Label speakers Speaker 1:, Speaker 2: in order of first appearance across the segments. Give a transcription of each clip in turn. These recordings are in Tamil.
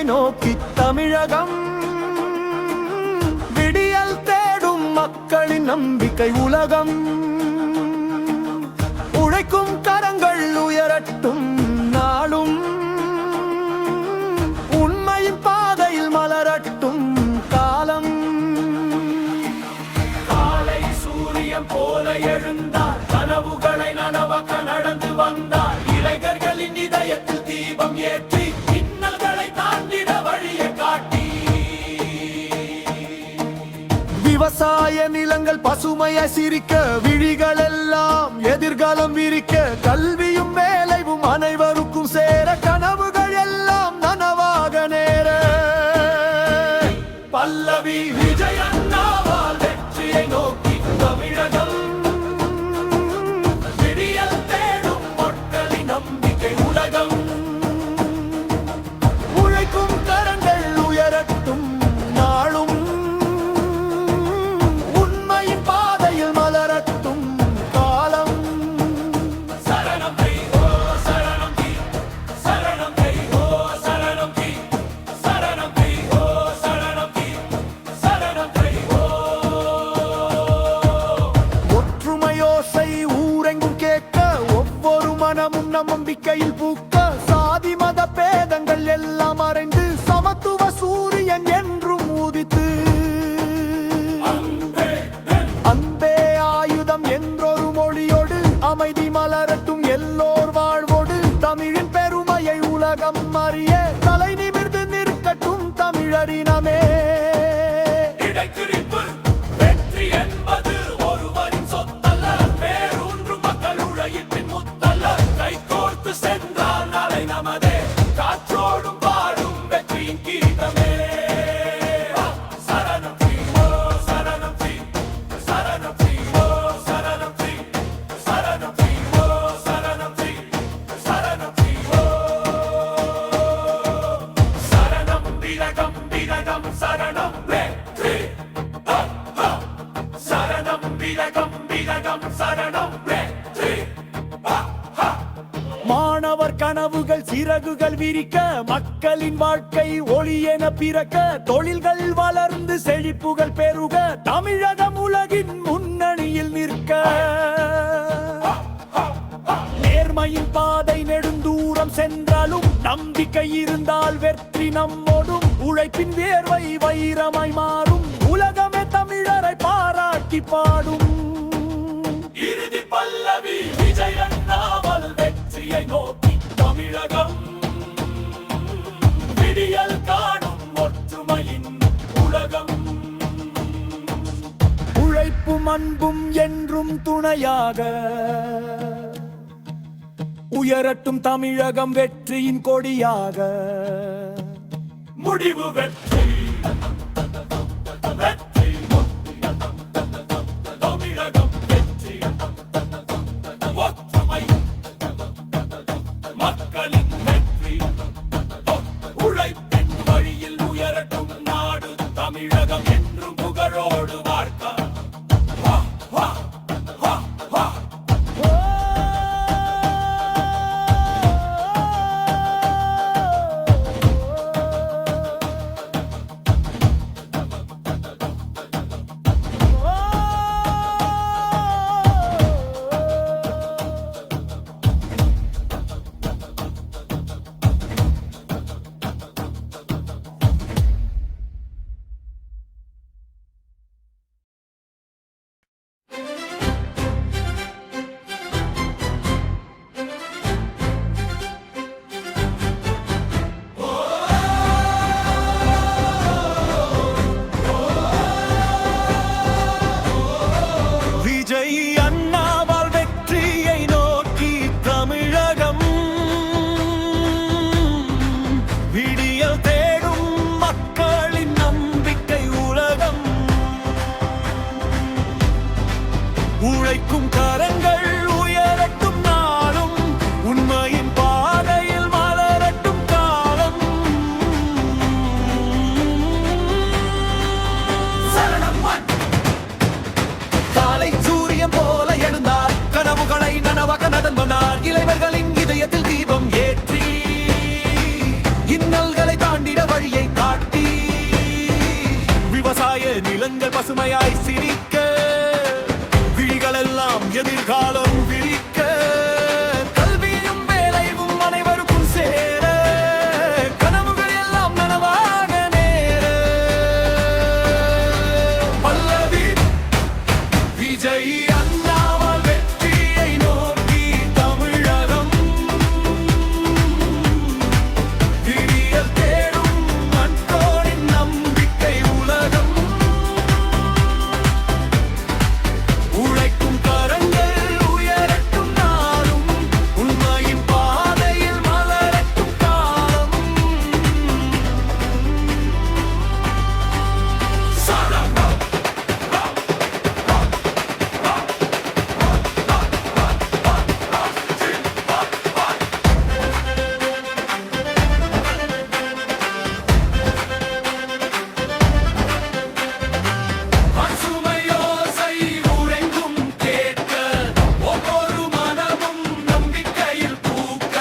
Speaker 1: நோக்கி தமிழகம் விடியல் தேடும் மக்களின் நம்பிக்கை உலகம். உழைக்கும் கரங்கள் உயரட்டும் நாளும், உண்மையின் பாதையில் மலரட்டும் காலம். காலை சூரியன் போல எழுந்தார், கனவுகளை நனவாக்க நடந்து வந்தார். இளைஞர்களின் இதயத்தில் தீபம் ஏற்றி விவசாய நிலங்கள் பசுமைய சிரிக்க, விழிகள் எல்லாம் எதிர்காலம் விரிக்க. கல்வியும் வேலையும் அனைவருக்கும் சேர, கனவுகள் எல்லாம் நனவாக நேர. பல்லவி விஜயண்ணாவால் வெற்றியை நோக்கி தமிழகம் விடியல் தேடும் மக்களின் நம்பிக்கை உலகம். உழைக்கும் கரங்கள் உயரட்டும் நாளும், நம்பிக்கையில் பூக்க. சாதி மத பேதங்கள் எல்லாம் மறைந்து, சமத்துவ சூரியன் என்றும் உதித்து. அன்பே ஆயுதம் என்றொரு மொழியோடு, அமைதி மலரட்டும் எல்லோர் வாழ்வோடு. தமிழின் பெருமையை உலகம் அறிய, தலை நிமிர்ந்து நிற்கட்டும் தமிழரினமே. வெற்றி என்பது ஒருவரின் சொத்தல்ல, வேறொன்று மக்கள் உழைப்பின் முத்தல்ல. கைகோர்த்து சென்றால் நாளை நமதே, காற்றோடும் பாடும் வெற்றியின் கீதமே. சரணம் ஸ்ரீ ஓ சரணம் ஸ்ரீ, சரணம் ஸ்ரீ ஓ சரணம் ஸ்ரீ, சரணம் ஸ்ரீ ஓ சரணம் ஸ்ரீ, சரணம் ஸ்ரீ ஓ. சரணம் விரகம் விரகம் சரணம் வெற்றி. சரணம் விரகம் விரகம் சரணம் வெற்றி. மாணவர் கனவுகள் சிறகுகள் விரிக்க, மக்களின் வாழ்க்கை ஒளி என பிறக்க. தொழில்கள் வளர்ந்து செழிப்புகள் பெருக, தமிழகம் உலகின் முன்னணியில் நிற்க. நேர்மையின் பாதை நெடுந்தூரம் சென்றாலும், நம்பிக்கை இருந்தால் வெற்றி நம்மோடும். உழைப்பின் வேர்வை வைரமாய் மாறும், உலகமே தமிழரை பாராட்டி பாடும். இறுதி பல்லவி விஜயண்ணாவால் வெற்றியை நோக்கி தமிழகம் விடியல் காணும் ஒற்றுமையின் உலகம். உழைப்பும் அன்பும் என்றும் துணையாக, உயரட்டும் தமிழகம் வெற்றியின் கொடியாக. முடிவு வெற்றி வெற்றி தமிழகம் வெற்றி. ஒற்றுமை மக்களின் வெற்றி. உழைப்பின் வழியில் உயரட்டும் நாடு தமிழகம் என்றும் புகழோடு வாழ்க்க. இளைஞர்களின் இதயத்தில் தீபம் ஏற்றி இன்னல்களை தாண்டிட வழியை காட்டி விவசாய நிலங்கள் பசுமையாய் சிரிக்க விழிகளெல்லாம் எதிர்காலம் விரிக்க கல்வியும் வேலையும் அனைவருக்கும் சேர கனவுகள் எல்லாம் நனவாக நேர பல்லவி விஜய் அண்ணாவால் வெற்றியை நோக்கி தமிழகம் விடியல் தேடும் மக்களின் நம்பிக்கை உலகம் உழைக்கும் கரங்கள் உயரட்டும் நாளும் உண்மையின் பாதையில் மலரட்டும் காலம் சடங்கு பசுமையோசை உறைங்கும் கேட்க ஒவ்வொரு மனமும் நம்பிக்கையில் பூக்க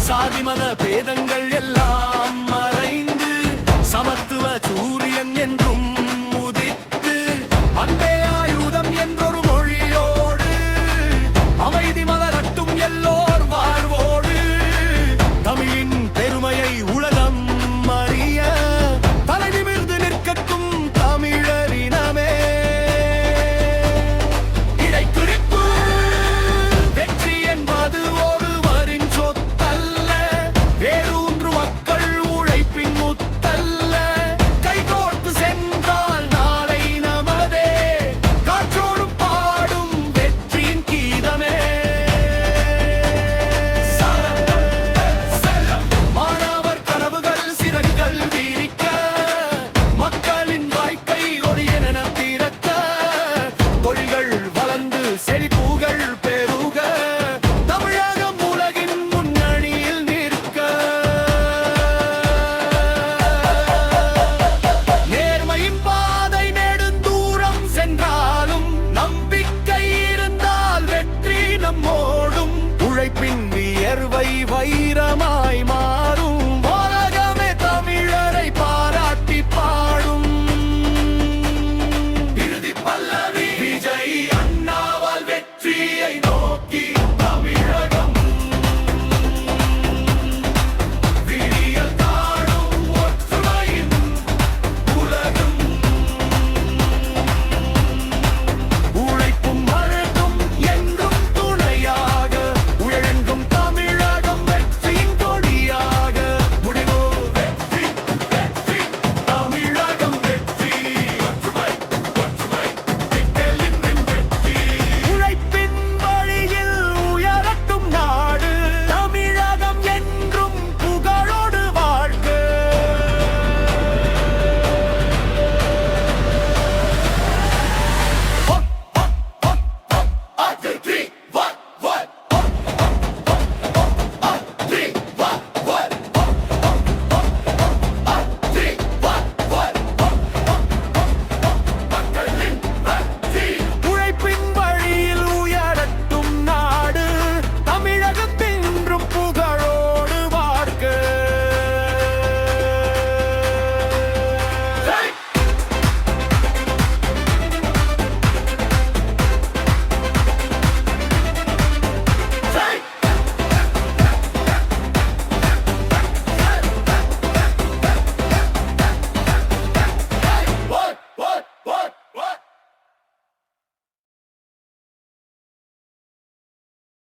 Speaker 1: சாதி மத பேதங்கள் எல்லாம் மறைந்து சமத்துவ சூரியன் என்றும்